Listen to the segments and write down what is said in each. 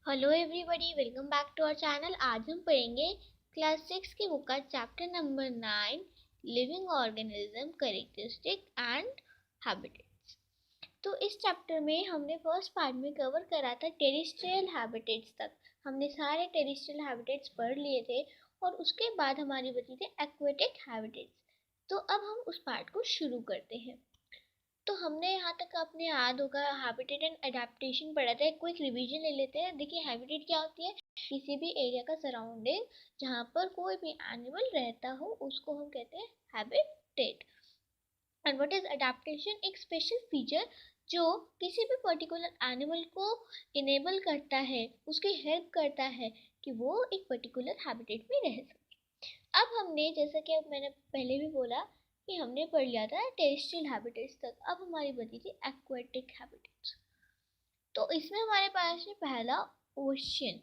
Hello everybody, welcome back to our channel. आज हम पढ़ेंगे क्लास 6 की बुक का chapter number 9, living organism characteristic and habitats. तो इस चैप्टर में हमने फर्स्ट पार्ट में कवर करा था टेरेस्ट्रियल हैबिटेट्स तक। हमने सारे टेरेस्ट्रियल हैबिटेट्स पढ़ लिए थे और उसके बाद हमारी बची थी एक्वेटिक हैबिटेट्स। तो अब हम उस पार्ट को शुरू करते हैं। तो हमने यहाँ तक आपने याद होगा हैबिटेट एंड एडेप्टेशन पढ़ा था। एक क्विक रिवीजन ले लेते हैं। देखिए, हैबिटेट क्या होती है? किसी भी एरिया का सराउंडिंग जहाँ पर कोई भी एनिमल रहता हो उसको हम कहते हैं habitat. And what is adaptation? एक स्पेशल फीचर जो किसी भी पर्टिकुलर एनिमल को इनेबल करता है, उसकी हेल्प करता है कि वो एक पर्टिकुलर हैबिटेट में रह सके। अब हमने, जैसा कि अब मैंने पहले भी बोला, कि हमने पढ़ लिया था टेरेस्ट्रियल हैबिटेट्स तक। अब हमारी बची थी एक्वेटिक हैबिटेट्स। तो इसमें हमारे पास है पहला, ocean.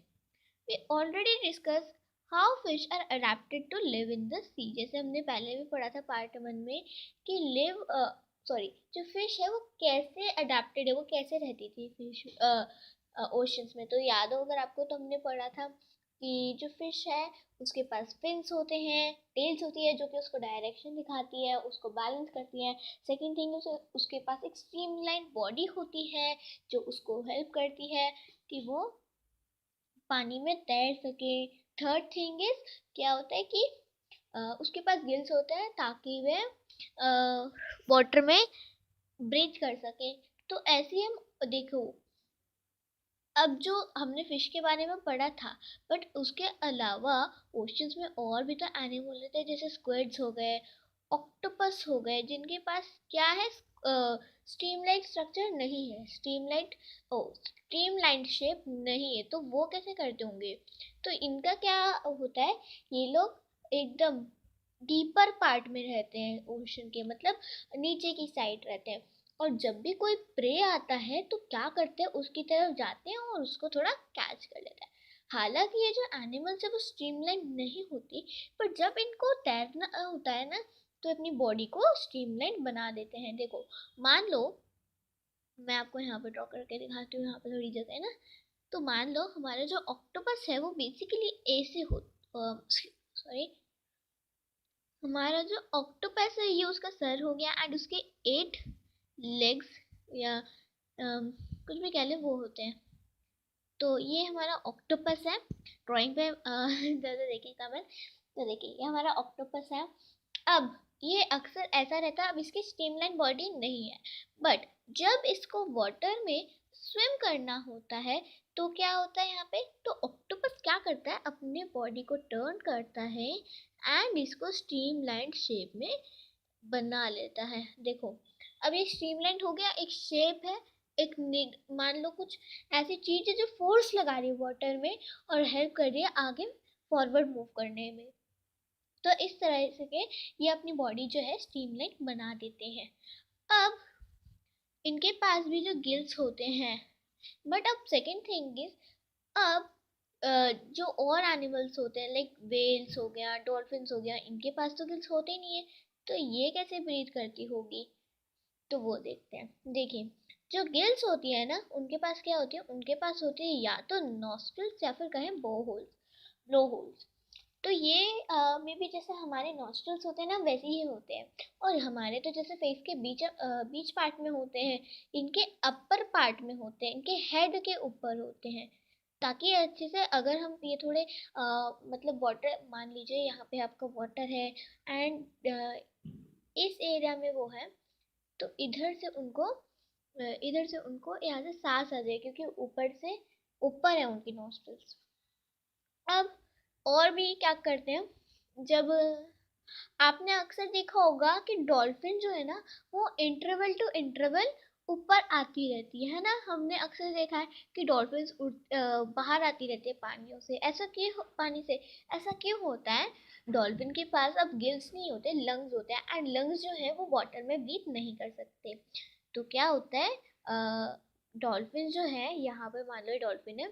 We already discuss how fish are adapted to live in the sea. जैसे हमने पहले भी पढ़ा था पार्ट 1 में कि जो फिश है वो कैसे अडेप्टेड है, वो कैसे रहती थी फिश ओशंस में। तो याद हो अगर आपको, तो हमने पढ़ा था कि जो फिश है उसके पास फिन्स होते हैं, टेल्स होती है जो कि उसको डायरेक्शन दिखाती है, उसको बैलेंस करती है। सेकंड थिंग, उसके पास एक स्ट्रीमलाइन बॉडी होती है जो उसको हेल्प करती है कि वो पानी में तैर सके। थर्ड थिंग इज, क्या होता है कि उसके पास गिल्स होते हैं ताकि वह वाटर में ब्रीथ कर सके। तो ऐसे ही हम देखो, अब जो हमने फिश के बारे में पढ़ा था, बट उसके अलावा ओशंस में और भी तो एनिमल होते हैं, जैसे स्क्विड्स हो गए, ऑक्टोपस हो गए, जिनके पास क्या है, स्ट्रीमलाइन स्ट्रक्चर नहीं है, स्ट्रीमलाइन शेप नहीं है। तो वो कैसे करते होंगे? तो इनका क्या होता है, ये लोग एकदम डीपर पार्ट में रहते हैं ओशन के, मतलब नीचे की साइड रहते हैं। और जब भी कोई प्रे आता है तो क्या करते हैं, उसकी तरफ जाते हैं और उसको थोड़ा कैच कर लेते हैं। हालांकि ये जो एनिमल्स है वो स्ट्रीमलाइन नहीं होती, पर जब इनको तैरना होता है ना, तो अपनी बॉडी को स्ट्रीमलाइन बना देते हैं। देखो, मान लो, मैं आपको यहाँ पे ड्रॉ करके दिखाती हूँ, यहाँ पे थोड़ी जगह है ना। तो मान लो हमारा जो ऑक्टोपस है वो बेसिकली ऐसे हो, सॉरी, हमारा जो ऑक्टोपस है ये उसका सर हो गया एंड उसके 8 लेग्स या कुछ भी कह ले वो होते हैं। तो ये हमारा ऑक्टोपस है। ड्राइंग पे ज़्यादा देखिएगा मैं। तो देखिए, ये हमारा ऑक्टोपस है। अब ये अक्सर ऐसा रहता है, अब इसकी स्ट्रीमलाइन बॉडी नहीं है, बट जब इसको वाटर में स्विम करना होता है तो क्या होता है यहाँ पे, तो ऑक्टोपस क्या करता है, अपने बॉडी को टर्न करता है एंड इसको स्ट्रीमलाइन शेप में बना लेता है। देखो, अब ये स्ट्रीमलाइन हो गया, एक शेप है, एक मान लो कुछ ऐसी चीज है जो फोर्स लगा रही है वाटर में और हेल्प कर रही है आगे फॉरवर्ड मूव करने में। तो इस तरह से के ये अपनी बॉडी जो है स्ट्रीमलाइन बना देते हैं। अब इनके पास भी जो गिल्स होते हैं, बट अब सेकंड थिंग इज, अब जो और एनिमल्स होते हैं लाइक वेल्स हो गया, डॉल्फिन्स हो गया, इनके पास तो गिल्स होते ही नहीं है। तो ये कैसे ब्रीथ करती होगी? तो वो देखते हैं। देखिए, जो गिल्स होती है ना, उनके पास क्या होती है, उनके पास होती है या तो नॉस्ट्रल्स या फिर कहें ब्लो होल्स। तो ये में भी जैसे हमारे नॉस्ट्रल्स होते हैं ना, वैसे ही होते हैं। और हमारे तो जैसे फेस के बीच पार्ट में होते हैं, इनके अपर पार्ट में होते हैं, इनके हेड के ऊपर होते हैं, ताकि अच्छे से अगर हम ये थोड़े मतलब वाटर, मान लीजिए यहाँ पे आपका वाटर है एंड इस एरिया में वो है, तो इधर से उनको यहाँ से सांस आ जाए, क्योंकि ऊपर से ऊपर है उनकी नॉस्ट्रल्स। अब और भी क्या करते हैं, जब आपने अक्सर देखा होगा कि डॉल्फिन जो है ना, वो इंटरवल टू इंटरवल ऊपर आती रहती है ना। हमने अक्सर देखा है कि डॉल्फिन बाहर आती रहती है पानियों से। पानी से ऐसा क्यों होता है? डॉल्फिन के पास अब गिल्स नहीं होते, लंग्स होते हैं, एंड लंग्स जो है वो वाटर में ब्रीथ नहीं कर सकते। तो क्या होता है, डॉल्फिन जो है, यहाँ पे मान लो डॉल्फिन है,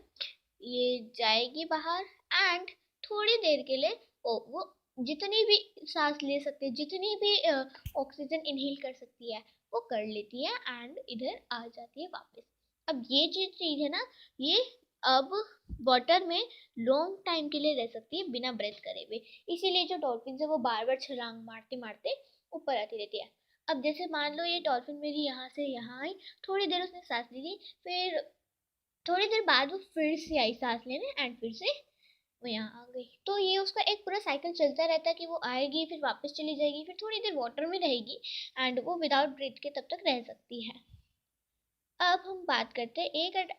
ये जाएगी बाहर एंड थोड़ी देर के लिए वो जितनी भी सांस ले सकती है, जितनी भी ऑक्सीजन इनहेल कर सकती है, वो कर लेती है एंड इधर आ जाती है वापस। अब ये चीज है ना, ये अब वाटर में लॉन्ग टाइम के लिए रह सकती है बिना ब्रेथ करे हुए। इसीलिए जो डॉल्फिन है वो बार बार छलांग मारते मारते ऊपर आती रहती है। अब जैसे मान लो ये डॉल्फिन मेरी यहाँ से यहाँ आई, थोड़ी देर उसने सांस ली थी, फिर थोड़ी देर बाद वो फिर से आई सांस लेने एंड फिर से वो यहाँ आ गई। तो ये उसका एक पूरा साइकिल चलता रहता है कि वो आएगी फिर वापस चली जाएगी, फिर थोड़ी देर वाटर में रहेगी एंड वो विदाउट ब्रेथ के तब तक रह सकती है। अब हम बात करते हैं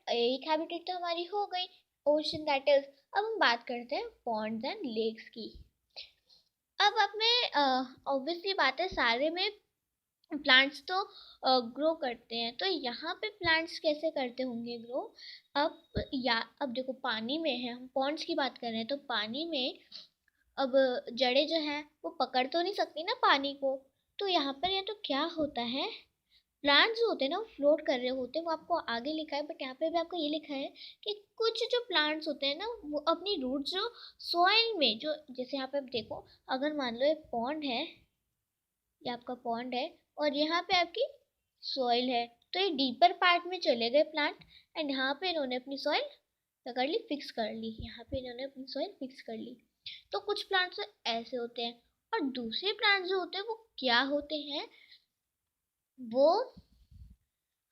एक हैबिटेट तो हमारी हो गई ओशन, दैट इज। अब हम बात करते हैं पॉन्ड्स एंड लेक्स की। अब में ऑब्वियसली बात है सारे में प्लांट्स तो ग्रो करते हैं, तो यहाँ पे प्लांट्स कैसे करते होंगे ग्रो? अब देखो पानी में है, हम पॉन्ड्स की बात कर रहे हैं तो पानी में अब जड़ें जो हैं वो पकड़ तो नहीं सकती ना पानी को। तो यहाँ पर या तो क्या होता है, प्लांट्स जो होते हैं ना वो फ्लोट कर रहे होते हैं, वो आपको आगे लिखा है बट यहाँ पे भी आपको ये लिखा है कि कुछ जो प्लांट्स होते हैं ना वो अपनी रूट्स जो सॉइल में, जो जैसे यहाँ पे आप देखो, अगर मान लो एक पॉन्ड है, ये आपका पॉन्ड है और यहाँ पे आपकी सॉइल है, तो ये डीपर पार्ट में चले गए प्लांट एंड यहाँ पे इन्होंने अपनी सॉइल पकड़ ली, फिक्स कर ली, यहाँ पे इन्होंने अपनी सॉइल फिक्स कर ली। तो कुछ प्लांट्स ऐसे होते हैं और दूसरे प्लांट्स जो होते हैं वो क्या होते हैं, वो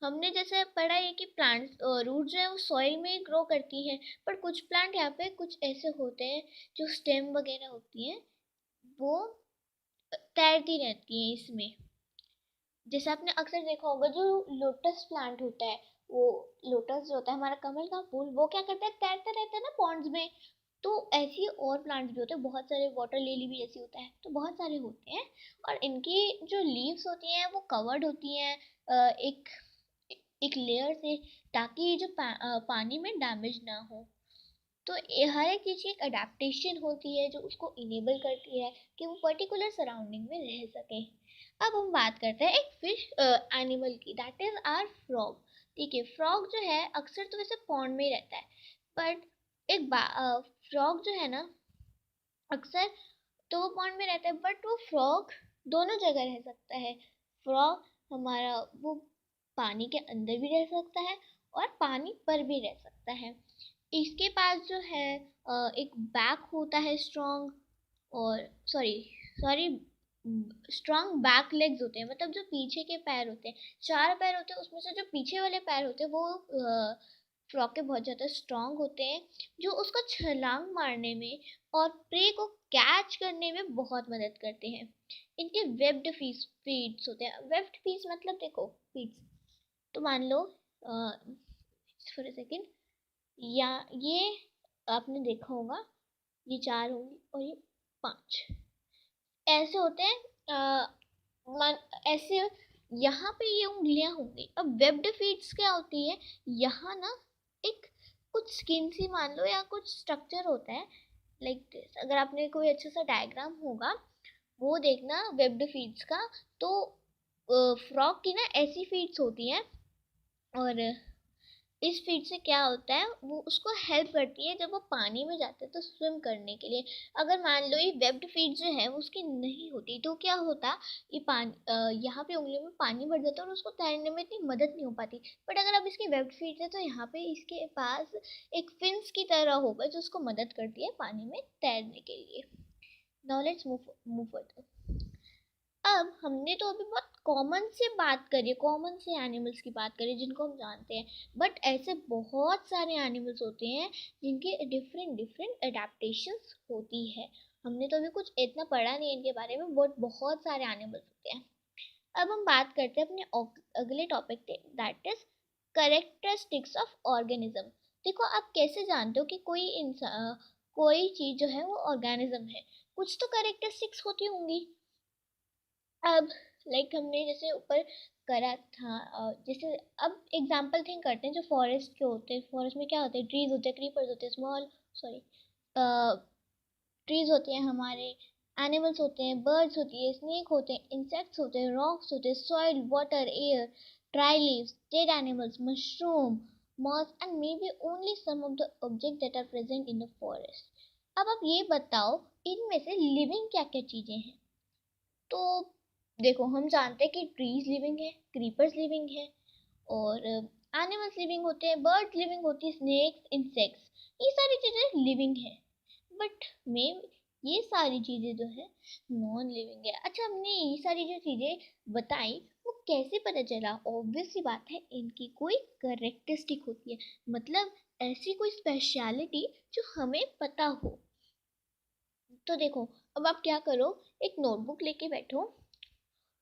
हमने जैसे पढ़ा है कि प्लांट्स रूट जो है वो सॉइल में ग्रो करती है, पर कुछ प्लांट यहाँ पे कुछ ऐसे होते हैं जो स्टेम वगैरह होती हैं वो तैरती रहती हैं इसमें। जैसे आपने अक्सर देखा होगा जो लोटस प्लांट होता है, वो लोटस जो होता है हमारा कमल का फूल, वो क्या करता है, तैरता रहता है ना पॉन्ड्स में। तो ऐसे ही और प्लांट्स भी होते हैं बहुत सारे, वाटर लिली भी ऐसी होता है, तो बहुत सारे होते हैं और इनकी जो लीव्स होती हैं वो कवर्ड होती हैं एक एक लेयर से, ताकि ये जो पानी में डैमेज ना हो। तो हर एक चीज़ की एक अडेप्टेशन होती है जो उसको इनेबल करती है कि वो पर्टिकुलर सराउंडिंग में रह सके। अब हम बात करते हैं एक फिश एनिमल की, दैट इज आर फ्रॉग। ठीक है, फ्रॉग जो है अक्सर तो वैसे पॉन्ड में ही रहता है, बट एक फ्रॉग जो है ना अक्सर तो वो पॉन्ड में रहता है, बट वो फ्रॉग दोनों जगह रह सकता है। फ्रॉग हमारा वो पानी के अंदर भी रह सकता है और पानी पर भी रह सकता है। इसके पास जो है एक बैक होता है स्ट्रॉन्ग, और sorry sorry strong back legs होते हैं, मतलब जो पीछे के पैर होते हैं, चार पैर होते हैं, उसमें से जो पीछे वाले पैर होते हैं वो फ्रॉग के बहुत ज़्यादा स्ट्रॉन्ग होते हैं, जो उसको छलांग मारने में और प्रे को कैच करने में बहुत मदद करते हैं। इनके वेब्ड फीट्स होते हैं। वेब्ड फीट्स मतलब देखो फीट्स, तो मान लो फॉर अ सेकेंड, या ये आपने देखा होगा, ये चार होंगे और ये पांच ऐसे होते हैं। ऐसे यहाँ पे ये उंगलियां होंगी। अब वेब्ड फीट्स क्या होती है, यहाँ ना एक कुछ स्किन सी मान लो या कुछ स्ट्रक्चर होता है लाइक दिस। अगर आपने कोई अच्छा सा डायग्राम होगा वो देखना वेब्ड फीट्स का, तो फ्रॉग की ना ऐसी फीट्स होती हैं और इस फीड से क्या होता है, वो उसको हेल्प करती है जब वो पानी में जाता है तो स्विम करने के लिए। अगर मान लो ये वेब्ड फीड जो है वो उसकी नहीं होती तो क्या होता, ये पानी यहाँ पे उंगलियों में पानी भर जाता है और उसको तैरने में इतनी मदद नहीं हो पाती। बट अगर अब इसकी वेब्ड फीड है तो यहाँ पे इसके पास एक फिन्स की तरह होगा जो उसको मदद करती है पानी में तैरने के लिए। Now let's move further. अब हमने तो अभी बहुत कॉमन से बात करी, कॉमन से एनिमल्स की बात करी जिनको हम जानते हैं, बट ऐसे बहुत सारे एनिमल्स होते हैं जिनके डिफरेंट डिफरेंट अडेप्टेशंस होती है। हमने तो अभी कुछ इतना पढ़ा नहीं इनके बारे में, बट बहुत सारे एनिमल्स होते हैं। अब हम बात करते हैं अपने अगले टॉपिक पे, that is characteristics of organism. देखो आप कैसे जानते हो कि कोई इंसान कोई चीज जो है वो ऑर्गेनिज्म है, कुछ तो कैरेक्टरिस्टिक्स होती होंगी। अब लाइक हमने जैसे ऊपर करा था, जैसे अब एग्जाम्पल थिंक करते हैं जो फॉरेस्ट के होते हैं। फॉरेस्ट में क्या होते हैं, ट्रीज होते हैं, क्रीपर्स होते हैं, स्मॉल सॉरी ट्रीज होते हैं हमारे, एनिमल्स होते हैं, बर्ड्स होती है, स्नेक होते हैं, इंसेक्ट्स होते हैं, रॉक्स होते हैं, soil, water, air, dry leaves, dead animals, mushroom, moss and may be only some of the object that are present in the forest. अब आप ये बताओ इनमें से लिविंग क्या क्या चीजें हैं? तो देखो हम जानते हैं कि ट्रीज लिविंग है, क्रीपर्स लिविंग है, और एनिमल्स लिविंग होते हैं, बर्ड्स लिविंग होती है, स्नेक्स, इंसेक्ट्स, ये सारी चीजें लिविंग है। बट में ये सारी चीजें जो है नॉन लिविंग है। अच्छा, हमने ये सारी जो चीजें बताई वो कैसे पता चला? ऑब्वियस सी बात है, इनकी कोई करेक्टरिस्टिक होती है, मतलब ऐसी कोई स्पेशलिटी जो हमें पता हो। तो देखो, अब आप क्या करो, एक नोटबुक लेके बैठो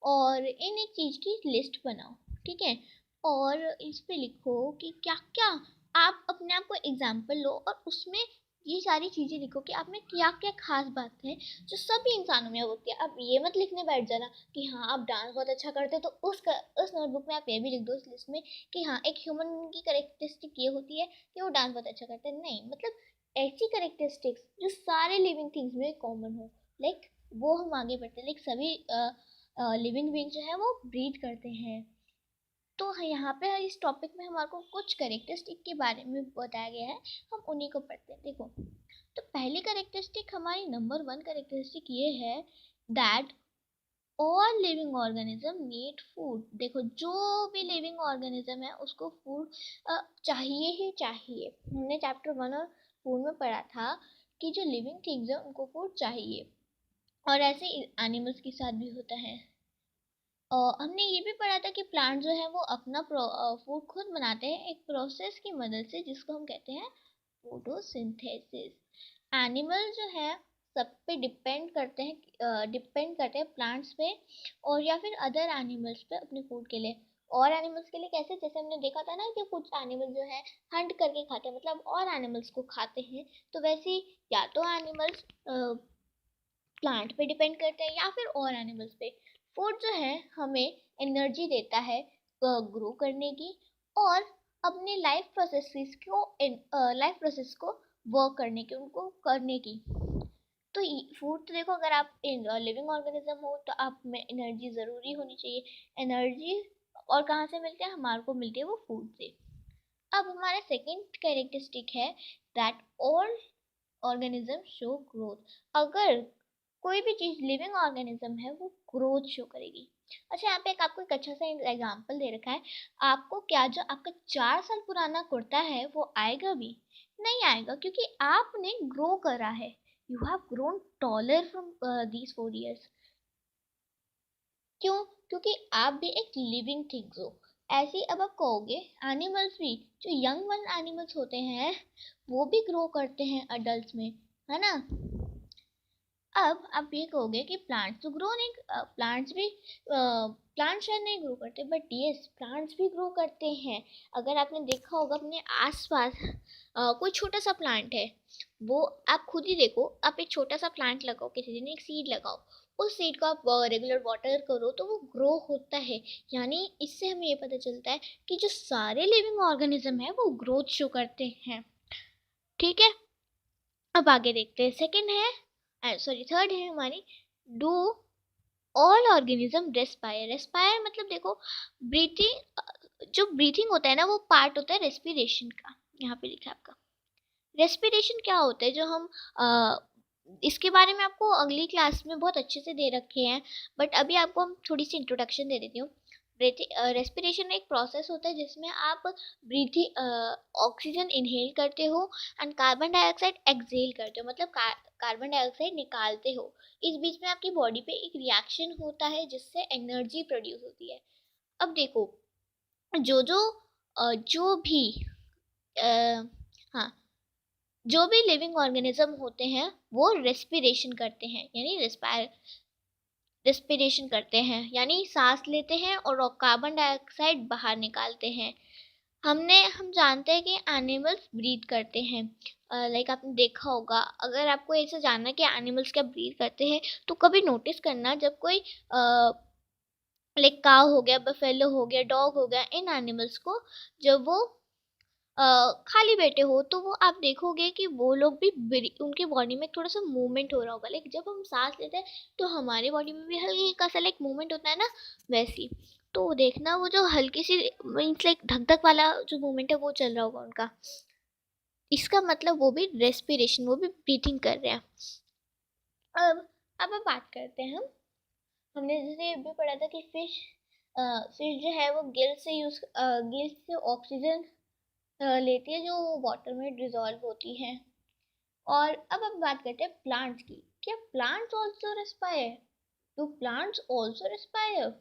और इन एक चीज की लिस्ट बनाओ, ठीक है? और इस पे लिखो कि क्या क्या, आप अपने आप को एग्जाम्पल लो और उसमें ये सारी चीजें लिखो कि आप में क्या क्या खास बात है जो सभी इंसानों में होती है। अब ये मत लिखने बैठ जाना कि हाँ आप डांस बहुत अच्छा करते हो, तो उस नोटबुक में आप ये भी लिख दो, उस लिस्ट में, कि हाँ एक ह्यूमन की करेक्टरिस्टिक ये होती है कि वो डांस बहुत अच्छा करता है। नहीं, मतलब ऐसी करेक्टरिस्टिक्स जो सारे लिविंग थिंग्स में कॉमन हो, लाइक वो हम आगे बढ़ते हैं। लाइक सभी लिविंग बीइंग जो है वो ब्रीथ करते हैं। तो यहाँ पे इस टॉपिक में हमारे को कुछ करेक्टरिस्टिक के बारे में बताया गया है, हम उन्हीं को पढ़ते हैं। देखो, तो पहली करेक्टरिस्टिक, हमारी नंबर 1 करेक्टरिस्टिक ये है that all living organism need food. देखो, जो भी लिविंग ऑर्गेनिज्म है उसको फूड चाहिए ही चाहिए। हमने चैप्टर 1 और 4 में पढ़ा था कि जो लिविंग थिंग्स है उनको फूड चाहिए, और ऐसे एनिमल्स के साथ भी होता है। हमने ये भी पढ़ा था कि प्लांट जो है वो अपना फूड खुद बनाते हैं एक प्रोसेस की मदद से, जिसको हम कहते हैं फोटोसिंथेसिस। एनिमल जो है सब पे डिपेंड करते हैं प्लांट्स पे, और या फिर अदर एनिमल्स पे अपने फूड के लिए। और एनिमल्स के लिए कैसे? जैसे हमने देखा था ना कि कुछ एनिमल जो है हंट करके खाते हैं, मतलब और एनिमल्स को खाते हैं। तो वैसे ही या तो एनिमल्स प्लांट पे डिपेंड करते हैं या फिर और एनिमल्स पे। फूड जो है हमें एनर्जी देता है ग्रो करने की, और अपने लाइफ प्रोसेस को वर्क करने की, उनको करने की। तो फूड तो देखो, अगर आप लिविंग ऑर्गेनिज्म हो तो आप में एनर्जी ज़रूरी होनी चाहिए। एनर्जी और कहाँ से मिलती है? हमारे को मिलती है वो फूड से। अब हमारा सेकेंड कैरेक्टरिस्टिक है that all organism show growth. अगर कोई भी चीज लिविंग ऑर्गेनिज्म है वो ग्रोथ शो करेगी। अच्छा, यहाँ पे एक आपको एक अच्छा सा एग्जांपल दे रखा है। आपको क्या, जो आपका 4 साल पुराना कुर्ता है वो आएगा भी? नहीं आएगा, क्योंकि आपने ग्रो करा है। You have grown taller from these 4 years। क्यों? क्योंकि आप भी एक लिविंग थिंग्स हो। ऐसे ही अब आप कहोगे एनिमल्स भी, जो यंग वन एनिमल्स होते हैं वो भी ग्रो करते हैं अडल्ट में, है ना? अब आप ये कहोगे कि प्लांट्स तो ग्रो नहीं, प्लांट शायद नहीं ग्रो करते, बट यस प्लांट्स भी ग्रो करते हैं। अगर आपने देखा होगा अपने आसपास कोई छोटा सा प्लांट है, वो आप खुद ही देखो, आप एक छोटा सा प्लांट लगाओ, किसी दिन एक सीड लगाओ, उस सीड को आप रेगुलर वाटर करो तो वो ग्रो होता है। यानी इससे हमें ये पता चलता है कि जो सारे लिविंग ऑर्गेनिज्म है वो ग्रोथ शो करते हैं। ठीक है, अब आगे देखते हैं। सेकंड है, सॉरी थर्ड है हमारी, do all organism respire. Respire मतलब देखो, ब्रीथिंग, जो ब्रीथिंग होता है ना वो पार्ट होता है रेस्पिरेशन का। यहाँ पे लिखा है आपका रेस्पिरेशन क्या होता है, जो हम इसके बारे में आपको अगली क्लास में बहुत अच्छे से दे रखे हैं, बट अभी आपको हम थोड़ी सी इंट्रोडक्शन दे देती हूँ। रेस्पिरेशन एक प्रोसेस होता है जिसमें आप ब्रीथिंग ऑक्सीजन इनहेल करते हो एंड कार्बन डाइऑक्साइड एक्सहेल करते हो, मतलब कार्बन डाइऑक्साइड निकालते हो। इस बीच में आपकी बॉडी पे एक रिएक्शन होता है जिससे एनर्जी प्रोड्यूस होती है। अब देखो, जो जो जो भी हाँ, जो भी लिविंग ऑर्गेनिज्म होते हैं वो रेस्पिरेशन करते हैं, यानी रेस्पिरेशन करते हैं, यानी सांस लेते हैं और कार्बन डाइऑक्साइड बाहर निकालते हैं। हम जानते हैं कि एनिमल्स ब्रीथ करते हैं। लाइक आपने देखा होगा, अगर आपको ऐसा जानना है कि एनिमल्स क्या ब्रीथ करते हैं, तो कभी नोटिस करना, जब कोई लाइक काव हो गया, बफेलो हो गया, डॉग हो गया, इन एनिमल्स को जब वो खाली बैठे हो तो वो आप देखोगे कि वो लोग भी, उनके बॉडी में थोड़ा सा मूवमेंट हो रहा होगा। लाइक जब हम सांस लेते हैं तो हमारी बॉडी में भी हल्का सा लाइक मूवमेंट होता है ना, वैसी। तो देखना वो जो हल्की सी मीन्स लाइक धक धक वाला जो मूवमेंट है वो चल रहा होगा उनका, इसका मतलब वो भी रेस्पिरेशन, वो भी ब्रीथिंग कर रहे हैं। अब बात करते हैं हमने जैसे भी पढ़ा था कि फिश फिश जो है वो गिल से ऑक्सीजन लेती है जो वाटर में डिजॉल्व होती है। और अब बात करते हैं प्लांट्स की। क्या plants also respire? Do plants also respire?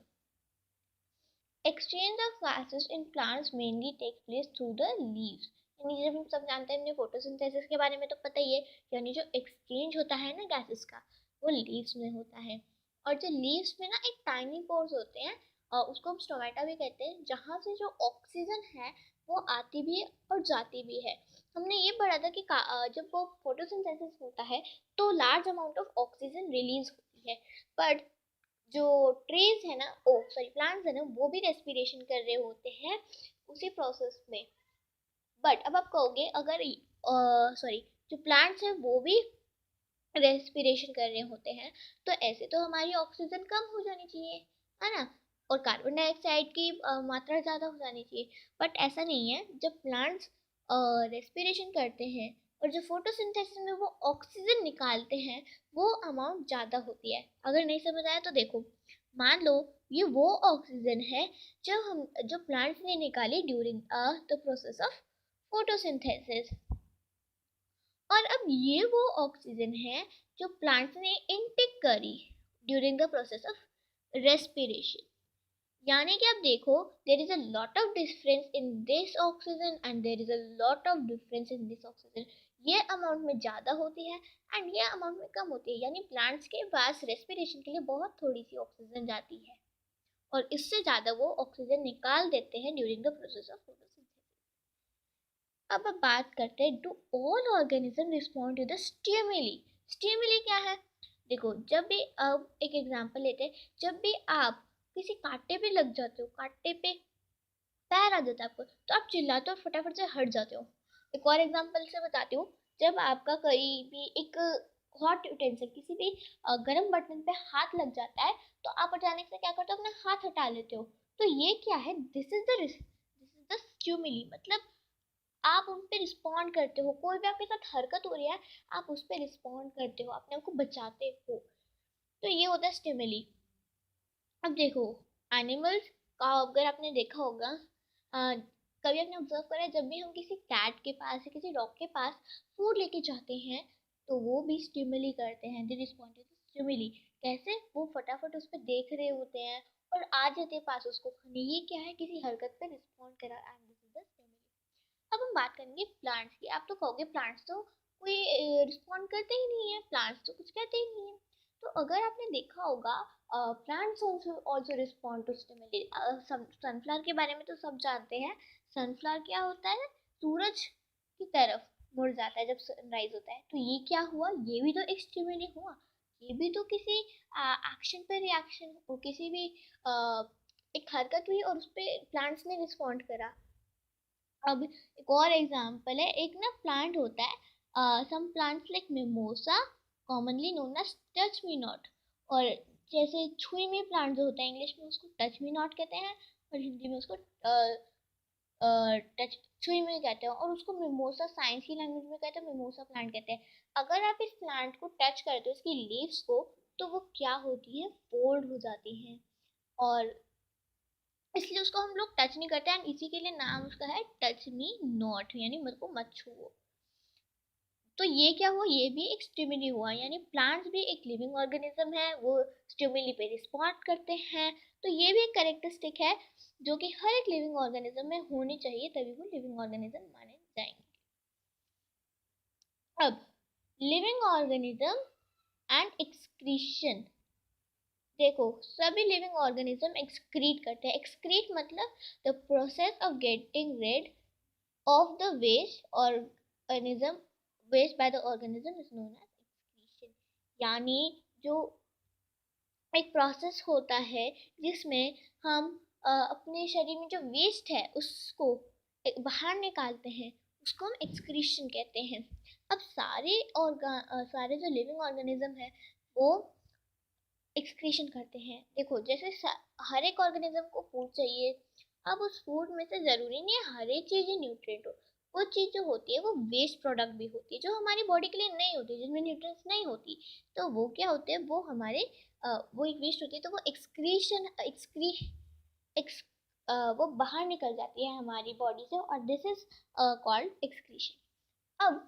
Exchange of gases in plants mainly takes place through the leaves। यानी जब हम सब जानते हैं, हमने फोटोसिंथेसिस के बारे में तो पता ही है, यानी जो एक्सचेंज होता है ना गैसेस का, वो लीव्स में होता है। और जो लीव्स में ना एक टाइनी पोर्स होते हैं, और उसको हम स्टोमेटा भी कहते हैं, जहाँ से जो ऑक्सीजन है वो आती भी है और जाती भी है। हमने ये पढ़ा था कि जब वो फोटोसिंथेसिस होता है तो large amount of oxygen release होती है, बट जो ट्रीज है ना, ओ सॉरी प्लांट्स है ना, वो भी रेस्पिरेशन कर रहे होते हैं उसी प्रोसेस में। बट अब आप कहोगे अगर सॉरी जो प्लांट्स है वो भी रेस्पिरेशन कर रहे होते हैं, तो ऐसे तो हमारी ऑक्सीजन कम हो जानी चाहिए, है ना, और कार्बन डाइऑक्साइड की मात्रा ज़्यादा हो जानी चाहिए। बट ऐसा नहीं है। जब प्लांट्स रेस्पिरेशन करते हैं और जो फोटोसिंथेसिस में वो ऑक्सीजन निकालते हैं, वो अमाउंट ज़्यादा होती है। अगर नहीं समझ आया तो देखो, मान लो ये वो ऑक्सीजन है जो प्लांट्स ने निकाली during the process of photosynthesis, और अब ये वो ऑक्सीजन है जो प्लांट्स ने इनटेक करी during the process of respiration. यानी कि आप देखो, there is a lot of difference in this oxygen and there is a lot of difference in this oxygen. ये अमाउंट में ज़्यादा होती है एंड ये अमाउंट में कम होती है, यानी प्लांट्स के पास रेस्पिरेशन के लिए बहुत थोड़ी सी ऑक्सीजन जाती है और इससे ज़्यादा वो ऑक्सीजन निकाल देते हैं during the process of photosynthesis. अब बात करते हैं, do all organism respond to the stimuli? Stimuli क्या है? देखो, जब भी अब एक एग्जांपल लेते हैं, जब भी आप किसी कांटे पे लग जाते हो, कांटे पे पैर आ जाता है आपको, तो आप चिल्लाते हो और फटाफट से हट जाते हो। एक और एग्जांपल से बताती हूँ, जब आपका कहीं भी एक हॉट यूटेंसिल, किसी भी गर्म बर्तन पे हाथ लग जाता है, तो आप अचानक से क्या करते हो, अपना हाथ हटा लेते हो। तो ये क्या है? This is the stimuli. मतलब आप उन पे रिस्पॉन्ड करते हो, कोई भी आपके साथ हरकत हो रही है, आप उस पर रिस्पॉन्ड करते हो, अपने आप को बचाते हो। तो ये होता है स्टिमुली। अब देखो, एनिमल्स का अगर आपने देखा होगा, कभी आपने ऑब्जर्व करा है, जब भी हम किसी कैट के पास या किसी डॉग के पास फूड लेके जाते हैं, तो वो भी स्टिमुली करते हैं, दे रिस्पॉन्ड टू स्टिमुली। कैसे? वो फटाफट उस पर देख रहे होते हैं और आ जाते हैं पास उसको खाने। ये क्या है? किसी हरकत पे रिस्पॉन्ड करा, and this is the stimuli. अब हम बात करेंगे प्लांट्स की। आप तो कहोगे प्लांट्स तो कोई रिस्पॉन्ड करते ही नहीं है, प्लांट्स तो कुछ कहते ही नहीं है। तो अगर आपने देखा होगा, plants also respond to stimuli. Sunflower के बारे में तो सब जानते हैं। सनफ्लावर क्या होता है? सूरज की तरफ मुड़ जाता है जब सनराइज होता है। तो ये क्या हुआ? ये भी तो एक स्टिमुली हुआ। ये भी तो किसी एक्शन पे रिएक्शन, किसी भी एक हरकत हुई और उस पर प्लांट्स ने रिस्पॉन्ड करा। अब एक और एग्जांपल है, एक ना प्लांट होता है, some plants like mimosa commonly known as touch me not. और जैसे छुई में प्लांट जो होता है, इंग्लिश में उसको टच मी नॉट कहते हैं और हिंदी में उसको टच छुई में कहते हैं, और उसको मिमोसा साइंस की लैंग्वेज में कहते हैं, मिमोसा प्लांट कहते हैं। अगर आप इस प्लांट को टच करते हो, इसकी लीव्स को, तो वो क्या होती है? फोल्ड हो जाती हैं, और इसलिए उसको हम लोग टच नहीं करते, एंड इसी के लिए नाम उसका है टच मी नॉट, यानी मेरे को मत छुओ। तो ये क्या हुआ? ये भी एक स्टिमुली हुआ, यानी प्लांट्स भी एक लिविंग ऑर्गेनिज्म है, वो स्टिमुली पे रिस्पॉन्ड करते हैं। तो ये भी एक कैरेक्टरिस्टिक है जो कि हर एक लिविंग ऑर्गेनिज्म में होनी चाहिए, तभी वो लिविंग ऑर्गेनिज्म माने जाएंगे। अब लिविंग ऑर्गेनिज्म एंड एक्सक्रीशन। देखो, सभी लिविंग ऑर्गेनिज्म एक्सक्रीट करते हैं। एक्सक्रीट मतलब the process of getting rid of the organism waste by the organism is known as excretion। यानी जो एक प्रोसेस होता है जिसमें हम अपने शरीर में जो वेस्ट है उसको बाहर निकालते हैं, उसको हम एक्सक्रीशन कहते हैं। अब सारे जो लिविंग ऑर्गेनिज्म है वो एक्सक्रीशन करते हैं। देखो, जैसे हर एक ऑर्गेनिज्म को फूड चाहिए। अब उस फूड में से जरूरी नहीं है हर एक चीज ही न्यूट्रिएंट हो। वो चीज जो होती है वो वेस्ट प्रोडक्ट भी होती है, जो हमारी बॉडी के लिए नहीं होती, जिनमें न्यूट्रिएंट्स नहीं होती। तो वो क्या होते हैं? वो हमारे वो एक वेस्ट होती है, तो वो एक्सक्रीशन एक्स वो बाहर निकल जाती है हमारी बॉडी से, और दिस इज कॉल्ड एक्सक्रीशन। अब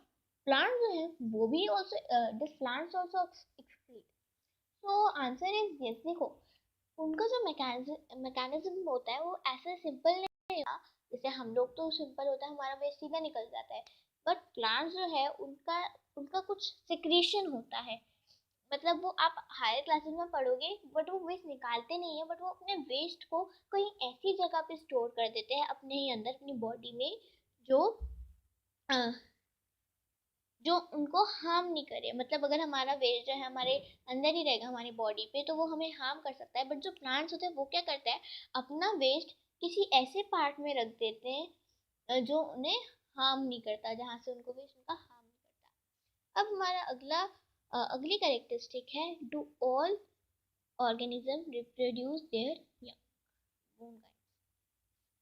प्लांट जो है वो भी also this plants also excrete. तो आंसर इज यस। देखो, उनका जो मैकेनिज्म होता है वो ऐसा सिंपल नहीं होता। जैसे हम लोग तो सिंपल होता है, हमारा वेस्ट सीधा निकल जाता है, बट प्लांट्स जो है उनका उनका कुछ सिक्रीशन होता है। मतलब वो आप हायर क्लासेस में पढ़ोगे, बट वो वेस्ट निकालते नहीं है, बट वो अपने वेस्ट को कहीं ऐसी जगह पे स्टोर कर देते हैं अपने ही अंदर, अपनी बॉडी में, जो अ, जो उनको हार्म नहीं करे। मतलब अगर हमारा वेस्ट जो है हमारे अंदर ही रहेगा हमारी बॉडी पे, तो वो हमें हार्म कर सकता है। बट जो प्लांट्स होते हैं वो क्या करते हैं, अपना वेस्ट किसी ऐसे पार्ट में रख देते हैं जो उन्हें हार्म नहीं करता, जहाँ से उनको वेस्ट उनका हार्म नहीं करता। अब हमारा अगली कैरेक्टरिस्टिक है, do all organism reproduce there young.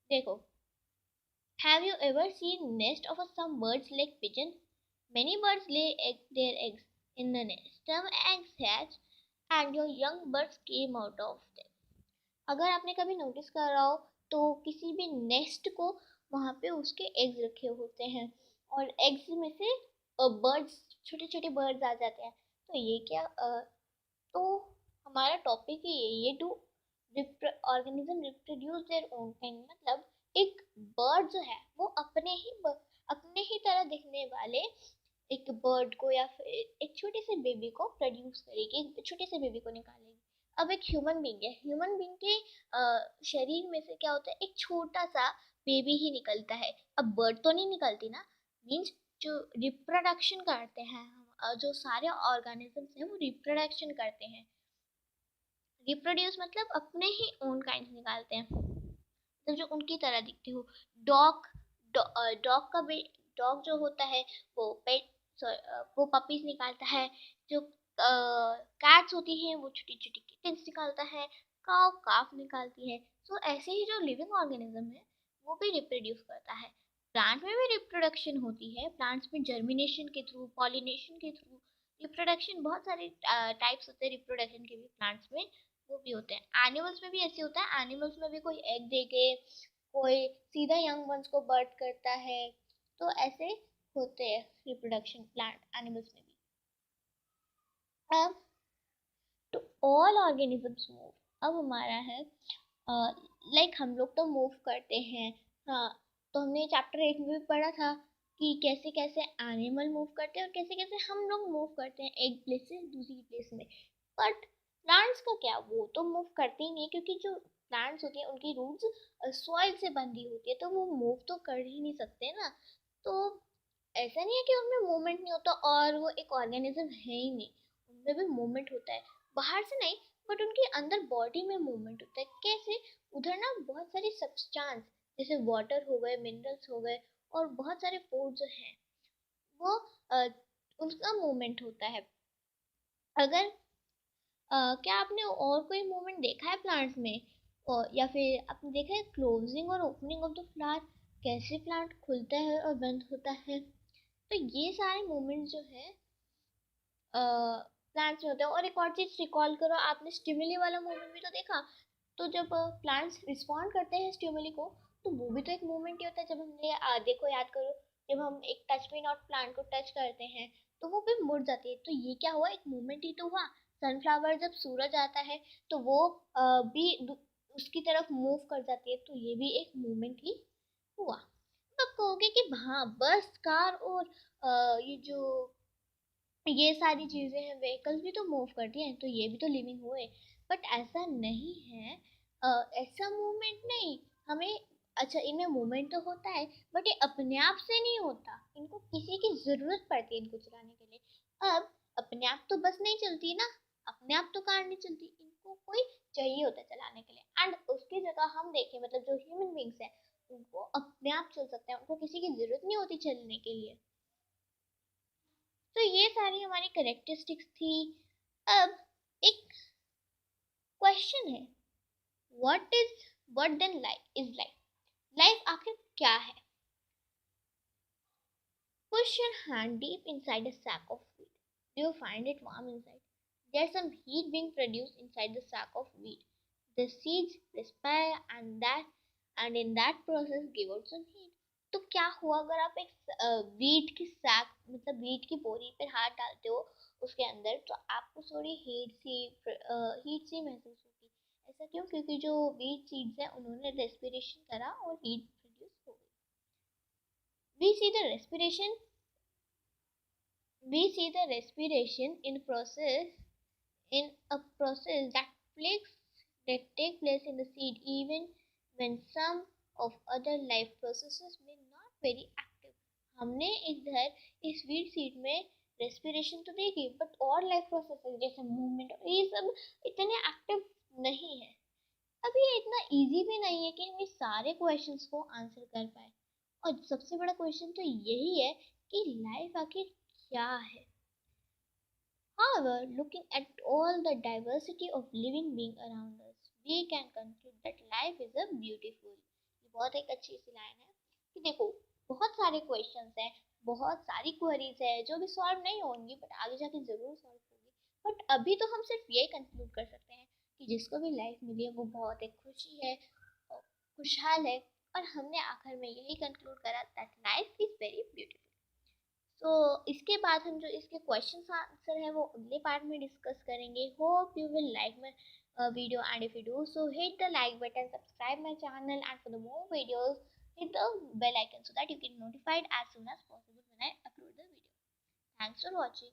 देखो, have you ever seen nest of some birds like pigeon? Many birds lay their eggs in the nest. Some eggs hatch and your young birds came out of them. अगर आपने कभी notice करा हो तो किसी भी nest को वहाँ पे उसके एग्स रखे होते हैं, और एग्स में से बर्ड्स, छोटे छोटे बर्ड्स आ जाते हैं। तो ये क्या तो हमारा टॉपिक ही ये to organism reproduce their own kind. मतलब एक बर्ड जो है वो अपने ही तरह दिखने वाले एक बर्ड को या फिर एक छोटे से बेबी को प्रोड्यूस करेगी, एक छोटे से बेबी को निकालेगी। अब एक ह्यूमन बींग है, ह्यूमन बींग के शरीर में से क्या होता है, एक छोटा सा बेबी ही निकलता है। अब बर्ड तो नहीं निकलती ना, मीन्स जो रिप्रोडक्शन करते हैं जो सारे ऑर्गेनिजम्स हैं वो रिप्रोडक्शन करते हैं। रिप्रोड्यूस मतलब अपने ही ओन काइंड निकालते हैं, तो जो उनकी तरह दिखते हो। डॉग डॉग का डॉग जो होता है वो वो पपीज निकालता है। जो कैट्स होती हैं वो छोटी छोटी किटन्स निकालता है। काव काफ निकालती है। तो ऐसे ही जो लिविंग ऑर्गेनिज्म है वो भी रिप्रोड्यूस करता है। प्लांट में भी रिप्रोडक्शन होती है, प्लांट्स में जर्मिनेशन के थ्रू, पॉलिनेशन के थ्रू रिप्रोडक्शन, बहुत सारे टाइप्स होते हैं रिप्रोडक्शन के भी प्लांट्स में, वो भी होते हैं। एनिमल्स में भी ऐसे होता है, एनिमल्स में भी कोई एग दे के कोई सीधा यंग वंस को बर्थ करता है। तो ऐसे होते हैं रिप्रोडक्शन प्लांट एनिमल्स में भी। अब टू ऑल ऑर्गेनिजम्स मूव, अब हमारा है लाइक हम लोग तो मूव करते हैं। हाँ, तो हमने चैप्टर 8 में भी पढ़ा था कि कैसे कैसे एनिमल मूव करते हैं और कैसे कैसे हम लोग मूव करते हैं एक प्लेस से दूसरी प्लेस में। बट प्लांट्स का क्या, वो तो मूव करते ही नहीं, क्योंकि जो प्लांट्स होती हैं उनकी रूट्स सॉइल से बंधी होती है, तो वो मूव तो कर ही नहीं सकते ना। तो ऐसा नहीं है कि उनमें मूवमेंट नहीं होता और वो एक ऑर्गेनिज्म है ही नहीं, उनमें भी मूवमेंट होता है, बाहर से नहीं, बट उनके अंदर बॉडी में मूवमेंट होता है। कैसे, उधर ना बहुत सारी सब्सटेंस जैसे वाटर हो गए, मिनरल्स हो गए, और बहुत सारे फूड जो हैं वो उनका मूवमेंट होता है। अगर क्या आपने और कोई मूवमेंट देखा है प्लांट्स में, और या फिर आपने देखा है क्लोजिंग और ओपनिंग ऑफ द फ्लावर, कैसे प्लांट खुलता है और बंद होता है। तो ये सारे मूवमेंट्स जो है प्लांट्स में होते हैं। और एक और चीज रिकॉल करो, आपने स्टिमुली वाला मूवमेंट भी तो देखा। तो जब प्लांट्स रिस्पॉन्ड करते हैं स्टिमुली को, तो वो भी तो एक मूवमेंट ही होता है। जब हमने देखो, याद करो, जब हम एक टच मी नॉट प्लांट को टच करते हैं तो वो भी मुड़ जाती है, तो ये क्या हुआ, एक मूवमेंट ही तो हुआ। सनफ्लावर जब सूरज आता है तो वो भी उसकी तरफ मूव कर जाती है, तो ये भी एक मूवमेंट ही हुआ। तो कहोगे कि हाँ बस कार और ये जो ये सारी चीजें हैं, व्हीकल्स भी तो मूव करती हैं, तो ये भी तो लिविंग हुए। बट ऐसा नहीं है, ऐसा मूवमेंट नहीं हमें। अच्छा, इनमें मूवमेंट तो होता है, बट ये अपने आप से नहीं होता, इनको किसी की जरूरत पड़ती है इनको चलाने के लिए। अब अपने आप तो बस नहीं चलती ना, अपने आप तो कार नहीं चलती, इनको कोई चाहिए होता है चलाने के लिए। एंड उसकी जगह हम देखें, मतलब जो ह्यूमन बींग्स हैं उनको अपने आप चल सकते हैं, उनको किसी की जरूरत नहीं होती चलने के लिए। तो ये सारी हमारी करेक्टरिस्टिक्स थी। अब एक क्वेश्चन है, what then life is life, life आखिर क्या है। Push your hand deep inside a sack of wheat. Do you find it warm inside? There's some heat being produced inside the sack of wheat. The seeds respire and in that process give out some heat. तो क्या हुआ अगर आप एक wheat की sac मतलब wheat की बोरी पर हाथ डालते हो उसके अंदर, तो आपको थोड़ी हीट सी महसूस होगी। ऐसा क्यों? क्योंकि जो वीट सीड्स हैं उन्होंने रेस्पिरेशन करा और हीट प्रोड्यूस हो गई। we see the respiration we see the respiration in a process that take place in the seed, even when some of other life processes may not very active। हमने इधर इस wheat seed में respiration तो देखी, but और life processes जैसे movement ये सब इतने एक्टिव नहीं है। अब ये इतना इजी भी नहीं है कि हम इस सारे क्वेश्चंस को आंसर कर पाए। और सबसे बड़ा क्वेश्चन तो यही है कि लाइफ आखिर क्या है। However, looking at all the diversity of living beings around us, we can conclude that life is a beautiful। ये बहुत एक अच्छी सी लाइन है कि देखो बहुत सारे क्वेश्चंस हैं, बहुत सारी क्वेरीज है जो भी सॉल्व नहीं होंगी बट आगे जाके जरूर सॉल्व होगी। बट अभी तो हम सिर्फ ये कंक्लूड कर सकते हैं कि जिसको भी लाइफ मिली है वो बहुत एक खुशी है, खुशहाल है। और हमने आखिर में यही कंक्लूड करा that life is very beautiful. तो इसके बाद हम जो इसके क्वेश्चन आंसर है वो अगले पार्ट में डिस्कस करेंगे। Hope you will like my video, and if you do so hit the like button, subscribe my channel, and for the more videos hit the bell icon so that you get notified as soon as possible when I upload the video. Thanks for watching.